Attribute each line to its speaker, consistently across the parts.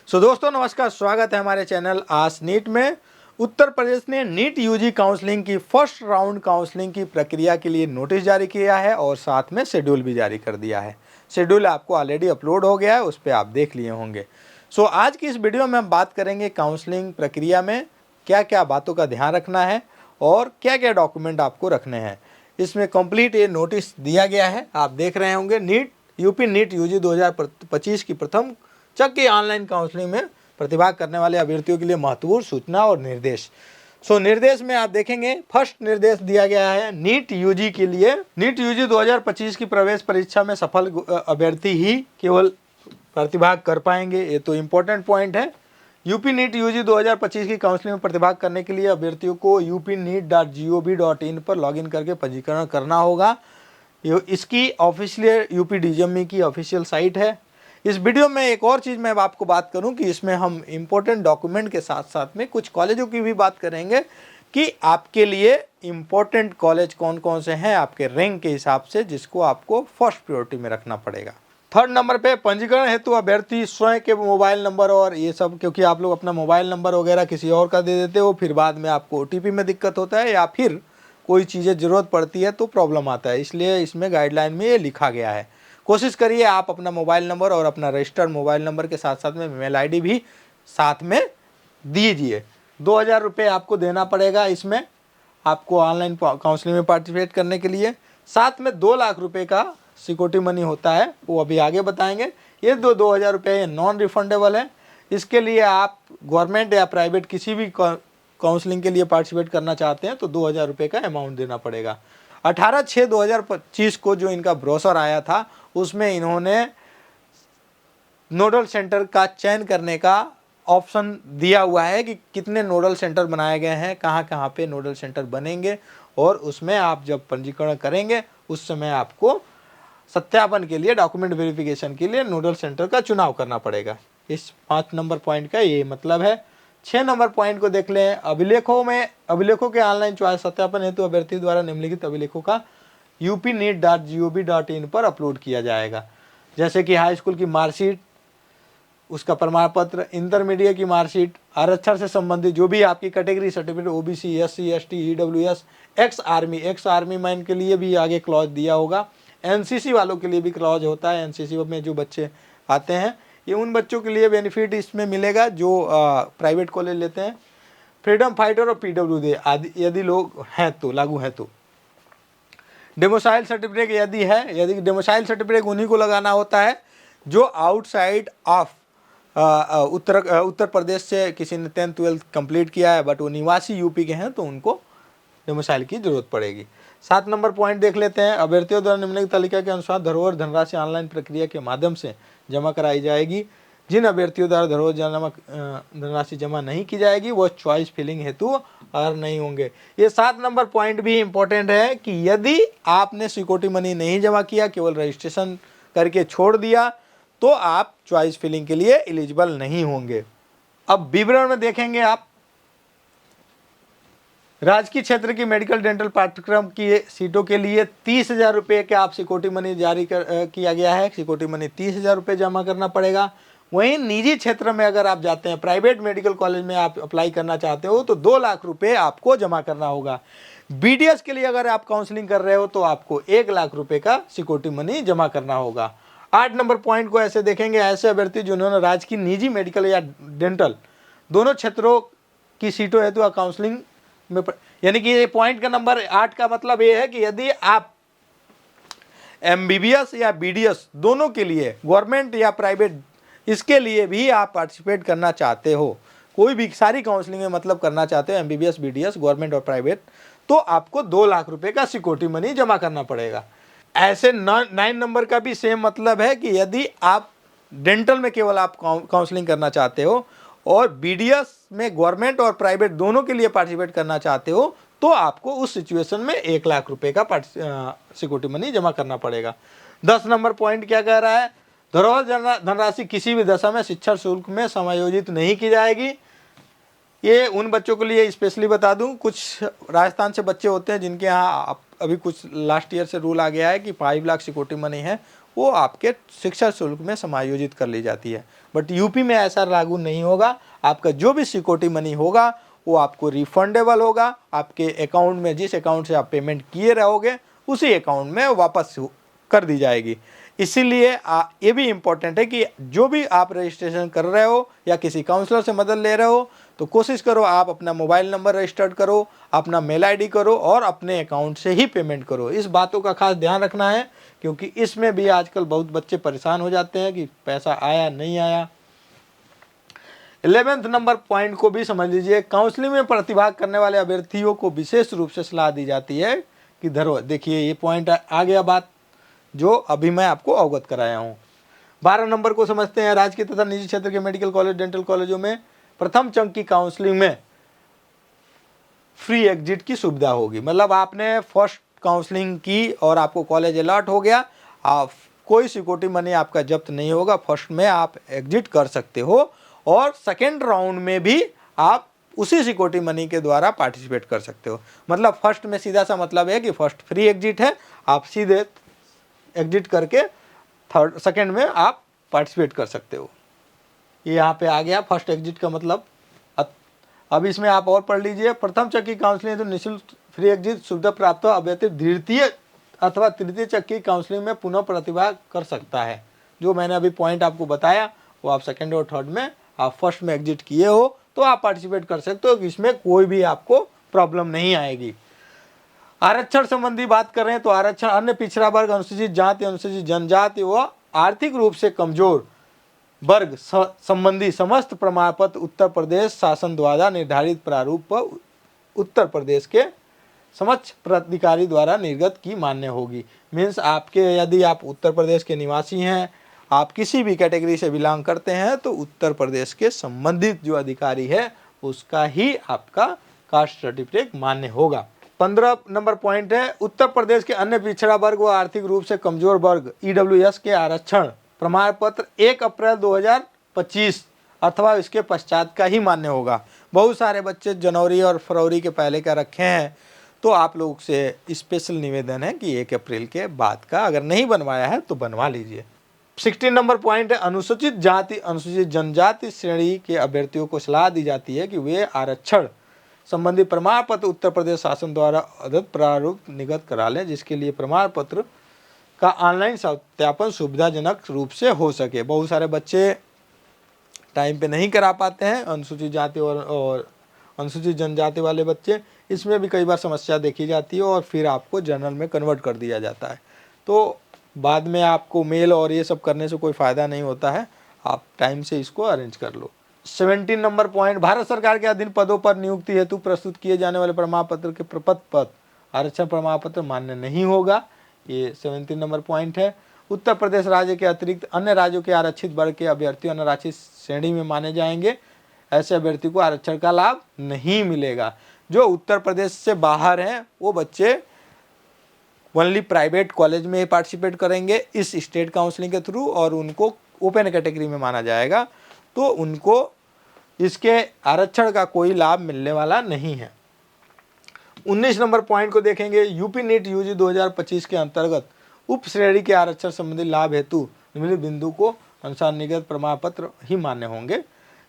Speaker 1: दोस्तों नमस्कार, स्वागत है हमारे चैनल आस नीट में। उत्तर प्रदेश ने नीट यूजी काउंसलिंग की फर्स्ट राउंड काउंसलिंग की प्रक्रिया के लिए नोटिस जारी किया है और साथ में शेड्यूल भी जारी कर दिया है। शेड्यूल आपको ऑलरेडी अपलोड हो गया है, उस पर आप देख लिए होंगे। आज की इस वीडियो में हम बात करेंगे काउंसलिंग प्रक्रिया में क्या क्या बातों का ध्यान रखना है और क्या क्या डॉक्यूमेंट आपको रखने हैं। इसमें कंप्लीट ये नोटिस दिया गया है, आप देख रहे होंगे। यूपी नीट यूजी 2025 की प्रथम चक की ऑनलाइन काउंसलिंग में प्रतिभाग करने वाले अभ्यर्थियों के लिए महत्वपूर्ण सूचना और निर्देश। निर्देश में आप देखेंगे, फर्स्ट निर्देश दिया गया है नीट यूजी के लिए। नीट यूजी 2025 की प्रवेश परीक्षा में सफल अभ्यर्थी ही केवल प्रतिभाग कर पाएंगे, ये तो इम्पोर्टेंट पॉइंट है। यूपी नीट यूजी 2025 की काउंसलिंग में प्रतिभाग करने के लिए अभ्यर्थियों को upneet.gov.in पर लॉगिन करके पंजीकरण करना होगा। इसकी ऑफिशियल यूपी डीजीएमई की ऑफिशियल साइट है। इस वीडियो में एक और चीज़ मैं आपको बात करूं कि इसमें हम इम्पोर्टेंट डॉक्यूमेंट के साथ साथ में कुछ कॉलेजों की भी बात करेंगे कि आपके लिए इम्पोर्टेंट कॉलेज कौन कौन से हैं आपके रैंक के हिसाब से, जिसको आपको फर्स्ट प्रायोरिटी में रखना पड़ेगा। थर्ड नंबर पे पंजीकरण हेतु अभ्यर्थी स्वयं के मोबाइल नंबर और ये सब, क्योंकि आप लोग अपना मोबाइल नंबर वगैरह किसी और का दे देते हो, फिर बाद में आपको OTP में दिक्कत होता है या फिर कोई चीज़ें ज़रूरत पड़ती है तो प्रॉब्लम आता है। इसलिए इसमें गाइडलाइन में ये लिखा गया है। कोशिश करिए आप अपना मोबाइल नंबर और अपना रजिस्टर्ड मोबाइल नंबर के साथ साथ में मेल ID भी साथ में दीजिए। 2000 रुपये आपको देना पड़ेगा इसमें, आपको ऑनलाइन काउंसलिंग में पार्टिसिपेट करने के लिए। साथ में 2 लाख रुपये का सिक्योरिटी मनी होता है, वो अभी आगे बताएंगे। ये 2000 रुपये नॉन रिफंडेबल है। इसके लिए आप गवर्नमेंट या प्राइवेट किसी भी काउंसलिंग के लिए पार्टिसिपेट करना चाहते हैं तो 2000 रुपये का अमाउंट देना पड़ेगा। 18/6/2025 को जो इनका ब्रोशर आया था उसमें इन्होंने नोडल सेंटर का चयन करने का ऑप्शन दिया हुआ है कि कितने नोडल सेंटर बनाए गए हैं, कहाँ कहाँ पे नोडल सेंटर बनेंगे, और उसमें आप जब पंजीकरण करेंगे उस समय आपको सत्यापन के लिए, डॉक्यूमेंट वेरिफिकेशन के लिए नोडल सेंटर का चुनाव करना पड़ेगा। इस 5 नंबर पॉइंट का ये मतलब है। 6 नंबर पॉइंट को देख लें। अभिलेखों के ऑनलाइन चॉइस सत्यापन हेतु अभ्यर्थी द्वारा निम्नलिखित अभिलेखों का upneet.gov.in पर अपलोड किया जाएगा, जैसे कि हाई स्कूल की मार्कशीट, उसका प्रमाण पत्र, इंटरमीडिएट की मार्कशीट, आरक्षण से संबंधित जो भी आपकी category certificate, OBC, SC, ST, EWS, ex army man के लिए भी आगे क्लॉज दिया होगा। NCC वालों के लिए भी क्लॉज होता है। NCC में जो बच्चे आते हैं, ये उन बच्चों के लिए बेनिफिट इसमें मिलेगा जो प्राइवेट कॉलेज लेते हैं। फ्रीडम फाइटर और PWD आदि यदि लोग हैं तो लागू है तो। डेमोसाइल सर्टिफिकेट यदि डेमोसाइल सर्टिफिकेट उन्हीं को लगाना होता है जो आउटसाइड ऑफ उत्तर प्रदेश से किसी ने 10th 12th कंप्लीट किया है बट वो निवासी यूपी के हैं तो उनको डेमोसाइल की जरूरत पड़ेगी। 7 नंबर पॉइंट देख लेते हैं। अभ्यर्थियों द्वारा निम्नलिखित तालिका के अनुसार धरोहर धनराशि ऑनलाइन प्रक्रिया के माध्यम से जमा कराई जाएगी। जिन अभ्यर्थियों द्वारा धरोहर धनराशि जमा नहीं की जाएगी वो चॉइस फिलिंग हेतु अर्ह नहीं होंगे। ये 7 नंबर पॉइंट भी इम्पोर्टेंट है कि यदि आपने सिक्योरिटी मनी नहीं जमा किया, केवल रजिस्ट्रेशन करके छोड़ दिया, तो आप चॉइस फिलिंग के लिए एलिजिबल नहीं होंगे। अब विवरण में देखेंगे आप, राजकीय क्षेत्र की मेडिकल डेंटल पाठ्यक्रम की सीटों के लिए 30,000 रुपये के आप सिक्योरिटी मनी जारी किया गया है। सिक्योरिटी मनी 30,000 रुपये जमा करना पड़ेगा। वहीं निजी क्षेत्र में अगर आप जाते हैं, प्राइवेट मेडिकल कॉलेज में आप अप्लाई करना चाहते हो तो 2 लाख रुपये आपको जमा करना होगा। BDS के लिए अगर आप काउंसलिंग कर रहे हो तो आपको 1 लाख रुपये का सिक्योरिटी मनी जमा करना होगा। 8 नंबर पॉइंट को ऐसे देखेंगे, ऐसे अभ्यर्थी जिन्होंने राजकीय निजी मेडिकल या डेंटल दोनों क्षेत्रों की सीटों हेतु काउंसलिंग में, यानी कि ये पॉइंट का नंबर 8 का मतलब ये है कि यदि आप MBBS या BDS दोनों के लिए, गवर्नमेंट या प्राइवेट, इसके लिए भी आप पार्टिसिपेट करना चाहते हो, कोई भी सारी काउंसलिंग में मतलब करना चाहते हो, MBBS BDS गवर्नमेंट और प्राइवेट, तो आपको 2 लाख रुपए का सिक्योरिटी मनी जमा करना पड़ेगा। ऐसे 9 नंबर का भी सेम मतलब है कि यदि आप डेंटल में केवल आप काउंसलिंग करना चाहते हो और BDS में गवर्नमेंट और प्राइवेट दोनों के लिए पार्टिसिपेट करना चाहते हो तो आपको उस सिचुएशन में 1 लाख रुपए का सिक्योरिटी मनी जमा करना पड़ेगा। 10 नंबर पॉइंट क्या कह रहा है? धरोहर धनराशि किसी भी दशा में शिक्षा शुल्क में समायोजित नहीं की जाएगी। ये उन बच्चों के लिए स्पेशली बता दूं, कुछ राजस्थान से बच्चे होते हैं जिनके यहाँ अभी कुछ लास्ट ईयर से रूल आ गया है कि 5 लाख सिक्योरिटी मनी है, वो आपके शिक्षा शुल्क में समायोजित कर ली जाती है। बट यूपी में ऐसा लागू नहीं होगा। आपका जो भी सिक्योरिटी मनी होगा वो आपको रिफंडेबल होगा। आपके अकाउंट में, जिस अकाउंट से आप पेमेंट किए रहोगे उसी अकाउंट में वापस कर दी जाएगी। इसीलिए ये भी इम्पोर्टेंट है कि जो भी आप रजिस्ट्रेशन कर रहे हो या किसी काउंसलर से मदद ले रहे हो तो कोशिश करो आप अपना मोबाइल नंबर रजिस्टर्ड करो, अपना मेल आईडी करो और अपने अकाउंट से ही पेमेंट करो। इस बातों का खास ध्यान रखना है, क्योंकि इसमें भी आजकल बहुत बच्चे परेशान हो जाते हैं कि पैसा आया नहीं आया। 11th नंबर पॉइंट को भी समझ लीजिए। काउंसलिंग में प्रतिभाग करने वाले अभ्यर्थियों को विशेष रूप से सलाह दी जाती है कि देखिए ये पॉइंट आ गया बात जो अभी मैं आपको अवगत कराया हूँ। 12 नंबर को समझते हैं। राजकीय तथा निजी क्षेत्र के मेडिकल कॉलेज, डेंटल कॉलेजों में प्रथम चंक की काउंसलिंग में फ्री एग्जिट की सुविधा होगी। मतलब आपने फर्स्ट काउंसलिंग की और आपको कॉलेज अलॉट हो गया, आप कोई सिक्योरिटी मनी आपका जब्त नहीं होगा। फर्स्ट में आप एग्जिट कर सकते हो और सेकेंड राउंड में भी आप उसी सिक्योरिटी मनी के द्वारा पार्टिसिपेट कर सकते हो। मतलब फर्स्ट में सीधा सा मतलब है कि फर्स्ट फ्री एग्जिट है, आप सीधे एग्जिट करके सेकेंड में आप पार्टिसिपेट कर सकते हो। ये यहाँ पे आ गया फर्स्ट एग्जिट का मतलब। अब इसमें आप और पढ़ लीजिए। प्रथम चक की काउंसलिंग तो निःशुल्क फ्री एग्जिट सुविधा प्राप्त अभ्यर्थी द्वितीय अथवा तृतीय चक की काउंसलिंग में पुनः प्रतिभाग कर सकता है। जो मैंने अभी पॉइंट आपको बताया वो आप सेकेंड और थर्ड में, आप फर्स्ट में एग्जिट किए हो तो आप पार्टिसिपेट कर सकते हो, इसमें कोई भी आपको प्रॉब्लम नहीं आएगी। आरक्षण संबंधी बात कर रहे हैं तो आरक्षण अन्य पिछड़ा वर्ग, अनुसूचित जाति, अनुसूचित जनजाति व आर्थिक रूप से कमजोर वर्ग संबंधी समस्त प्रमाण पत्र उत्तर प्रदेश शासन द्वारा निर्धारित प्रारूप पर उत्तर प्रदेश के समक्ष प्राधिकारी द्वारा निर्गत की मान्य होगी। मीन्स आपके यदि आप उत्तर प्रदेश के निवासी हैं, आप किसी भी कैटेगरी से बिलोंग करते हैं तो उत्तर प्रदेश के संबंधित जो अधिकारी है उसका ही आपका कास्ट सर्टिफिकेट मान्य होगा। 15 नंबर पॉइंट है। उत्तर प्रदेश के अन्य पिछड़ा वर्ग व आर्थिक रूप से कमजोर वर्ग EWS के आरक्षण प्रमाण पत्र 1 अप्रैल 2025 अथवा इसके पश्चात का ही मान्य होगा। बहुत सारे बच्चे जनवरी और फरवरी के पहले का रखे हैं, तो आप लोग से स्पेशल निवेदन है कि 1 अप्रैल के बाद का अगर नहीं बनवाया है तो बनवा लीजिए। 16 नंबर पॉइंट है। अनुसूचित जाति, अनुसूचित जनजाति श्रेणी के अभ्यर्थियों को सलाह दी जाती है कि वे आरक्षण संबंधी प्रमाण पत्र उत्तर प्रदेश शासन द्वारा अद्यत प्रारूप निर्गत करा लें, जिसके लिए प्रमाण पत्र का ऑनलाइन सत्यापन सुविधाजनक रूप से हो सके। बहुत सारे बच्चे टाइम पे नहीं करा पाते हैं, अनुसूचित जाति और अनुसूचित जनजाति वाले बच्चे, इसमें भी कई बार समस्या देखी जाती है और फिर आपको जनरल में कन्वर्ट कर दिया जाता है। तो बाद में आपको मेल और ये सब करने से कोई फ़ायदा नहीं होता है, आप टाइम से इसको अरेंज कर लो। 17 नंबर पॉइंट। भारत सरकार के अधीन पदों पर नियुक्ति हेतु प्रस्तुत किए जाने वाले प्रमाण पत्र के प्रपत्र पद आरक्षण प्रमाण पत्र मान्य नहीं होगा। ये 17 नंबर पॉइंट है। उत्तर प्रदेश राज्य के अतिरिक्त अन्य राज्यों के आरक्षित वर्ग के अभ्यर्थी अनारक्षित श्रेणी में माने जाएंगे। ऐसे अभ्यर्थी को आरक्षण का लाभ नहीं मिलेगा। जो उत्तर प्रदेश से बाहर हैं वो बच्चे ओनली प्राइवेट कॉलेज में पार्टिसिपेट करेंगे इस स्टेट काउंसलिंग के थ्रू और उनको ओपन कैटेगरी में माना जाएगा, तो उनको इसके आरक्षण का कोई लाभ मिलने वाला नहीं है। 19 नंबर पॉइंट को देखेंगे। यूपी नीट यूजी 2025 के अंतर्गत उप श्रेणी के आरक्षण संबंधी लाभ हेतु निम्नलिखित बिंदु को अनुसार निर्गत प्रमाण पत्र ही मान्य होंगे।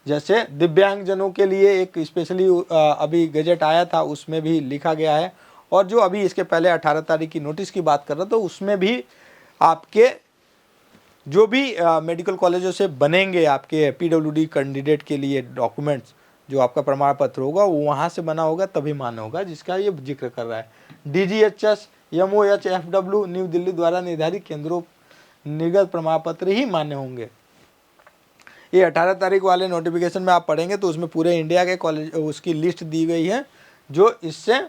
Speaker 1: जैसे दिव्यांगजनों के लिए एक स्पेशली अभी गजट आया था, उसमें भी लिखा गया है, और जो अभी इसके पहले 18 तारीख की नोटिस की बात कर रहा था तो उसमें भी आपके जो भी मेडिकल कॉलेजों से बनेंगे आपके PWD कैंडिडेट के लिए डॉक्यूमेंट्स, जो आपका प्रमाण पत्र होगा वो वहाँ से बना होगा तभी मान्य होगा, जिसका ये जिक्र कर रहा है। DGHS MOHFW न्यू दिल्ली द्वारा निर्धारित केंद्रों निर्गत प्रमाण पत्र ही मान्य होंगे। ये 18 तारीख वाले नोटिफिकेशन में आप पढ़ेंगे तो उसमें पूरे इंडिया के कॉलेज उसकी लिस्ट दी गई है जो इससे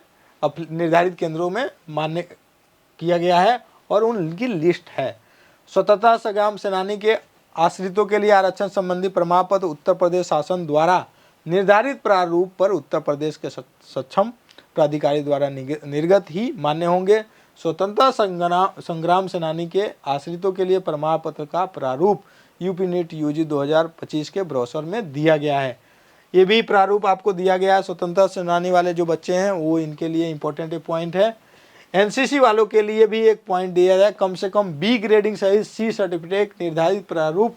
Speaker 1: निर्धारित केंद्रों में मान्य किया गया है और उनकी लिस्ट है। स्वतंत्रता संग्राम सेनानी के आश्रितों के लिए आरक्षण संबंधी प्रमाण पत्र उत्तर प्रदेश शासन द्वारा निर्धारित प्रारूप पर उत्तर प्रदेश के सक्षम प्राधिकारी द्वारा निर्गत ही मान्य होंगे। स्वतंत्रता संग्राम सेनानी के आश्रितों के लिए प्रमाण पत्र का प्रारूप यूपी नीट यूजी 2025 के ब्रोशर में दिया गया है। ये भी प्रारूप आपको दिया गया है। स्वतंत्रता सेनानी वाले जो बच्चे हैं वो इनके लिए इम्पोर्टेंट पॉइंट है। एनसीसी वालों के लिए भी एक पॉइंट दिया जाए, कम से कम बी ग्रेडिंग सहित सी सर्टिफिकेट निर्धारित प्रारूप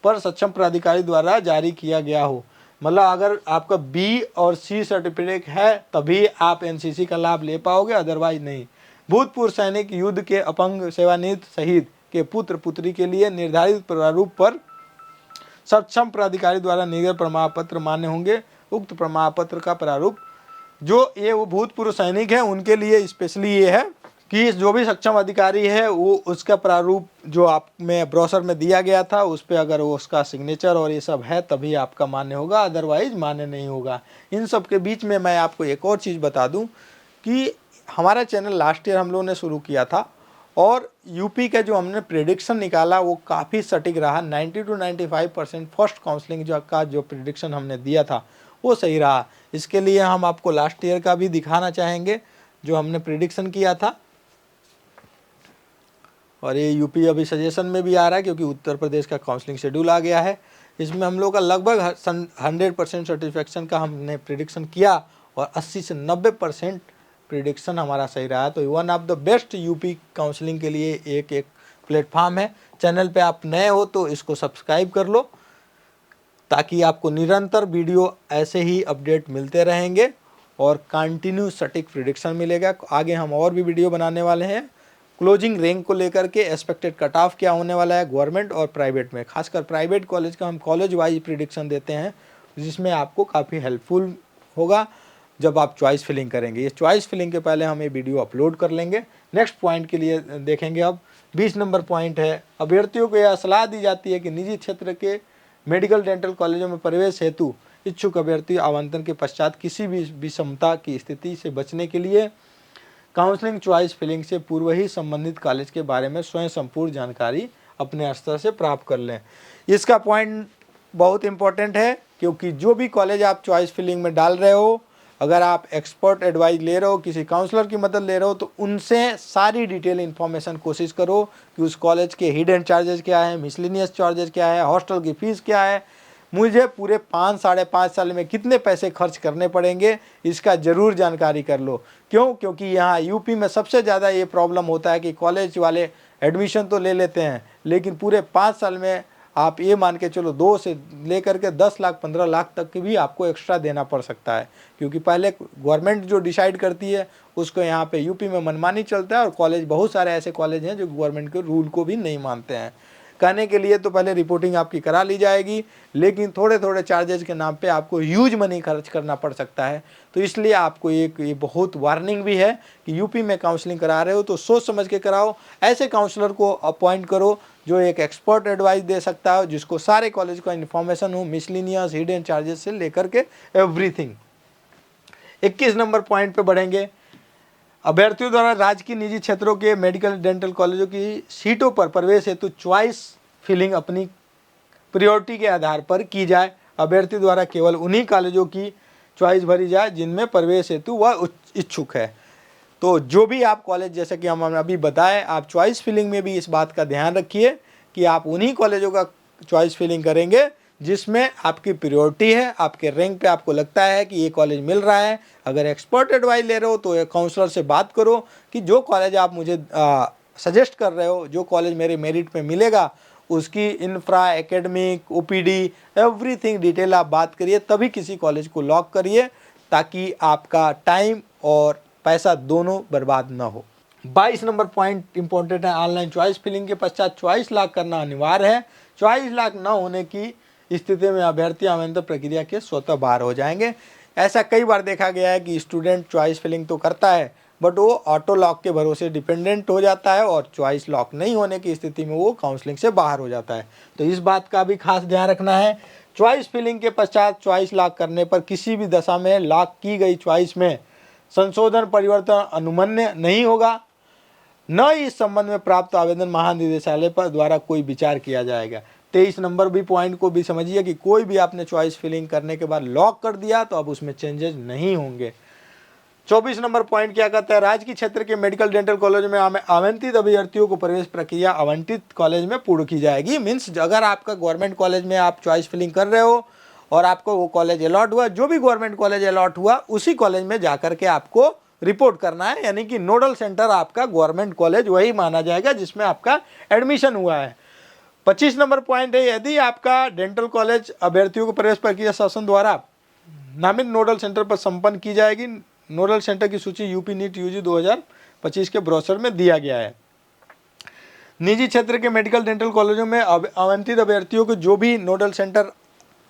Speaker 1: पर सक्षम प्राधिकारी द्वारा जारी किया गया हो। मतलब अगर आपका बी और सी सर्टिफिकेट है तभी आप एनसीसी का लाभ ले पाओगे, अदरवाइज नहीं। भूतपूर्व सैनिक, युद्ध के अपंग, सेवानिवृत्त शहीद के पुत्र पुत्री के लिए निर्धारित प्रारूप पर सक्षम प्राधिकारी द्वारा निर्गत प्रमाण पत्र मान्य होंगे। उक्त प्रमाण पत्र का प्रारूप जो ये वो भूतपूर्व सैनिक हैं उनके लिए स्पेशली ये है कि जो भी सक्षम अधिकारी है वो उसका प्रारूप जो आप में ब्रोशर में दिया गया था उस पर अगर वो उसका सिग्नेचर और ये सब है तभी आपका मान्य होगा, अदरवाइज मान्य नहीं होगा। इन सब के बीच में मैं आपको एक और चीज़ बता दूं कि हमारा चैनल लास्ट ईयर हम लोगों ने शुरू किया था और यूपी का जो हमने प्रेडिक्शन निकाला वो काफ़ी सटीक रहा। 90 to 95% फर्स्ट काउंसलिंग जो प्रेडिक्शन हमने दिया था वो सही रहा। इसके लिए हम आपको लास्ट ईयर का भी दिखाना चाहेंगे जो हमने प्रेडिक्शन किया था। और ये यूपी अभी सजेशन में भी आ रहा है क्योंकि उत्तर प्रदेश का काउंसलिंग शेड्यूल आ गया है। इसमें हम लोग का लगभग 100% सर्टिफिकेशन का हमने प्रेडिक्शन किया और 80 से 90% प्रेडिक्शन हमारा सही रहा। तो one of the best UP counselling के लिए एक प्लेटफॉर्म है। चैनल पे आप नए हो तो इसको सब्सक्राइब कर लो ताकि आपको निरंतर वीडियो ऐसे ही अपडेट मिलते रहेंगे और कंटिन्यू सटीक प्रेडिक्शन मिलेगा। आगे हम और भी वीडियो बनाने वाले हैं क्लोजिंग रैंक को लेकर के, एक्सपेक्टेड कट ऑफ क्या होने वाला है गवर्नमेंट और प्राइवेट में। खासकर प्राइवेट कॉलेज का हम कॉलेज वाइज प्रेडिक्शन देते हैं जिसमें आपको काफ़ी हेल्पफुल होगा जब आप चॉइस फिलिंग करेंगे। ये चॉइस फिलिंग के पहले हम ये वीडियो अपलोड कर लेंगे। नेक्स्ट पॉइंट के लिए देखेंगे अब 20 नंबर पॉइंट है, अभ्यर्थियों को यह सलाह दी जाती है कि निजी क्षेत्र के मेडिकल डेंटल कॉलेजों में प्रवेश हेतु इच्छुक अभ्यर्थी आवंटन के पश्चात किसी भी विषमता की स्थिति से बचने के लिए काउंसलिंग चॉइस फिलिंग से पूर्व ही संबंधित कॉलेज के बारे में स्वयं संपूर्ण जानकारी अपने स्तर से प्राप्त कर लें। इसका पॉइंट बहुत इंपॉर्टेंट है क्योंकि जो भी कॉलेज आप चॉइस फिलिंग में डाल रहे हो, अगर आप एक्सपर्ट एडवाइस ले रहे हो, किसी काउंसलर की मदद ले रहे हो तो उनसे सारी डिटेल इन्फॉर्मेशन कोशिश करो कि उस कॉलेज के हिडन चार्जेस क्या है, मिसलिनियस चार्जेस क्या है, हॉस्टल की फ़ीस क्या है, मुझे पूरे 5-5.5 साल में कितने पैसे खर्च करने पड़ेंगे इसका ज़रूर जानकारी कर लो। क्यों? क्योंकि यहाँ यूपी में सबसे ज़्यादा ये प्रॉब्लम होता है कि कॉलेज वाले एडमिशन तो ले लेते हैं लेकिन पूरे 5 साल में आप ये मान के चलो 2 से लेकर के 10 लाख 15 लाख तक की भी आपको एक्स्ट्रा देना पड़ सकता है क्योंकि पहले गवर्नमेंट जो डिसाइड करती है उसको यहाँ पे यूपी में मनमानी चलता है और कॉलेज बहुत सारे ऐसे कॉलेज हैं जो गवर्नमेंट के रूल को भी नहीं मानते हैं। कहने के लिए तो पहले रिपोर्टिंग आपकी करा ली जाएगी लेकिन थोड़े थोड़े चार्जेस के नाम पे आपको ह्यूज मनी खर्च करना पड़ सकता है। तो इसलिए आपको ये बहुत वार्निंग भी है कि यूपी में काउंसलिंग करा रहे हो तो सोच समझ के कराओ। ऐसे काउंसलर को अपॉइंट करो जो एक एक्सपर्ट एडवाइस दे सकता है, जिसको सारे कॉलेज का इन्फॉर्मेशन हो, मिसलिनियस हिडन चार्जेस से लेकर के एवरीथिंग। 21 नंबर पॉइंट पे बढ़ेंगे। अभ्यर्थियों द्वारा राज्य की निजी क्षेत्रों के मेडिकल डेंटल कॉलेजों की सीटों पर प्रवेश हेतु चॉइस फिलिंग अपनी प्रायोरिटी के आधार पर की जाए। अभ्यर्थी द्वारा केवल उन्हीं कॉलेजों की चॉइस भरी जाए जिनमें प्रवेश हेतु वह इच्छुक है। तो जो भी आप कॉलेज, जैसे कि हम अभी बताएं, आप चॉइस फिलिंग में भी इस बात का ध्यान रखिए कि आप उन्हीं कॉलेजों का चॉइस फिलिंग करेंगे जिसमें आपकी प्रायोरिटी है, आपके रैंक पे आपको लगता है कि ये कॉलेज मिल रहा है। अगर एक्सपर्ट एडवाइस ले रहे हो तो एक काउंसलर से बात करो कि जो कॉलेज आप मुझे सजेस्ट कर रहे हो, जो कॉलेज मेरे मेरिट पे मिलेगा, उसकी infra, academic, OPD, everything detail आप बात करिए, तभी किसी कॉलेज को लॉक करिए ताकि आपका टाइम और पैसा दोनों बर्बाद ना हो। 22 नंबर पॉइंट इंपॉर्टेंट है, ऑनलाइन चॉइस फिलिंग के पश्चात चॉइस लॉक करना अनिवार्य है। चॉइस लॉक न होने की स्थिति में अभ्यर्थी आवेदन प्रक्रिया के स्वतः बाहर हो जाएंगे। ऐसा कई बार देखा गया है कि स्टूडेंट चॉइस फिलिंग तो करता है बट वो ऑटो लॉक के भरोसे डिपेंडेंट हो जाता है और चॉइस लॉक नहीं होने की स्थिति में वो काउंसलिंग से बाहर हो जाता है। तो इस बात का भी खास ध्यान रखना है। चॉइस फिलिंग के पश्चात चॉइस लॉक करने पर किसी भी दशा में लॉक की गई चॉइस में संशोधन परिवर्तन अनुमन्य नहीं होगा, न इस संबंध में प्राप्त आवेदन महानिदेशालय पर द्वारा कोई विचार किया जाएगा। 23 नंबर भी पॉइंट को भी समझिए कि कोई भी आपने चॉइस फिलिंग करने के बाद लॉक कर दिया तो अब उसमें चेंजेस नहीं होंगे। 24 नंबर पॉइंट क्या कहता है, राज्य के क्षेत्र के मेडिकल डेंटल कॉलेज में आवंटित अभ्यर्थियों को प्रवेश प्रक्रिया आवंटित कॉलेज में पूर्ण की जाएगी। मीन्स अगर आपका गवर्नमेंट कॉलेज में आप चॉइस फिलिंग कर रहे हो और आपको वो कॉलेज अलॉट हुआ, जो भी गवर्नमेंट कॉलेज अलॉट हुआ उसी कॉलेज में जाकर के आपको रिपोर्ट करना है, यानी कि नोडल सेंटर आपका गवर्नमेंट कॉलेज वही माना जाएगा जिसमें आपका एडमिशन हुआ है। 25 नंबर पॉइंट है, यदि आपका डेंटल कॉलेज अभ्यर्थियों को प्रवेश प्रक्रिया शासन द्वारा नामित नोडल सेंटर पर संपन्न की जाएगी। नोडल सेंटर की सूची यूपी नीट यूजी 2025 के ब्रोशर में दिया गया है। निजी क्षेत्र के मेडिकल डेंटल कॉलेजों में आवंटित अभ्यर्थियों को जो भी नोडल सेंटर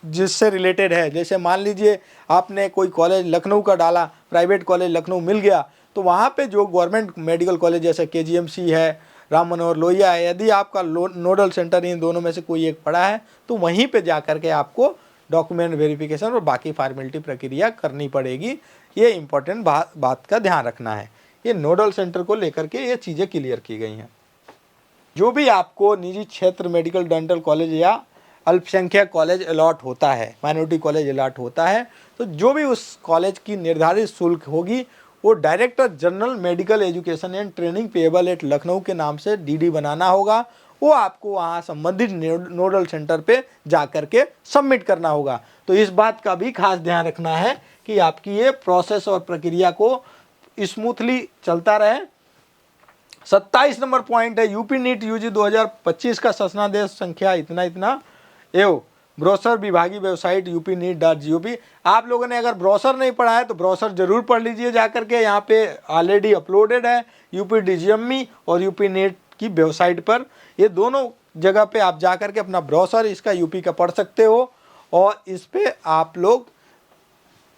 Speaker 1: जिससे रिलेटेड है, जैसे मान लीजिए आपने कोई कॉलेज लखनऊ का डाला, प्राइवेट कॉलेज लखनऊ मिल गया, तो वहाँ पे जो गवर्नमेंट मेडिकल कॉलेज जैसे केजीएमसी है, राम मनोहर लोहिया है, यदि आपका नोडल सेंटर इन दोनों में से कोई एक पड़ा है तो वहीं पे जा कर के आपको डॉक्यूमेंट वेरिफिकेशन और बाकी फॉर्मेलिटी प्रक्रिया करनी पड़ेगी। ये इंपॉर्टेंट बात का ध्यान रखना है। ये नोडल सेंटर को लेकर के ये चीज़ें क्लियर की गई हैं। जो भी आपको निजी क्षेत्र मेडिकल डेंटल कॉलेज या अल्पसंख्यक कॉलेज अलॉट होता है, माइनॉरिटी कॉलेज अलॉट होता है, तो जो भी उस कॉलेज की निर्धारित शुल्क होगी वो director general medical education and training payable eight Lucknow के नाम से डीडी बनाना होगा। वो आपको वहाँ संबंधित नोडल सेंटर पे जा कर के सबमिट करना होगा। तो इस बात का भी खास ध्यान रखना है कि आपकी ये प्रोसेस और प्रक्रिया को स्मूथली चलता रहे। 27 नंबर पॉइंट है, यूपी नीट यूजी 2025 का शासनादेश संख्या इतना इतना एवं ब्रोशर विभागीय वेबसाइट upneet.gov। आप लोगों ने अगर ब्रोशर नहीं पढ़ा है तो ब्रोशर जरूर पढ़ लीजिए जा करके, यहाँ पे ऑलरेडी अपलोडेड है UPDGME और यूपी नीट की वेबसाइट पर। ये दोनों जगह पे आप जा करके अपना ब्रोशर इसका यूपी का पढ़ सकते हो और इस पे आप लोग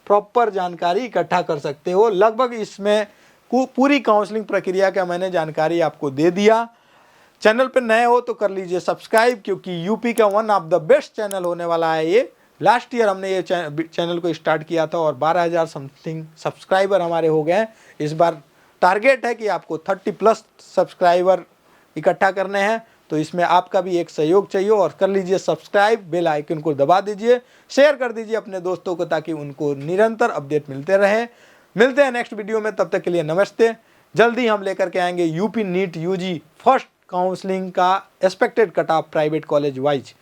Speaker 1: प्रॉपर जानकारी इकट्ठा कर सकते हो। लगभग इसमें पूरी काउंसलिंग प्रक्रिया का मैंने जानकारी आपको दे दिया। चैनल पे नए हो तो कर लीजिए सब्सक्राइब, क्योंकि यूपी का one of the best channel होने वाला है ये। लास्ट ईयर हमने ये चैनल को स्टार्ट किया था और 12,000 समथिंग सब्सक्राइबर हमारे हो गए हैं। इस बार टारगेट है कि आपको 30+ सब्सक्राइबर इकट्ठा करने हैं, तो इसमें आपका भी एक सहयोग चाहिए और कर लीजिए सब्सक्राइब, बेल आइकन को दबा दीजिए, शेयर कर दीजिए अपने दोस्तों को ताकि उनको निरंतर अपडेट मिलते रहे। मिलते हैं नेक्स्ट वीडियो में, तब तक के लिए नमस्ते। जल्दी हम लेकर के आएंगे UP NEET UG first counselling का expected cut off private college wise.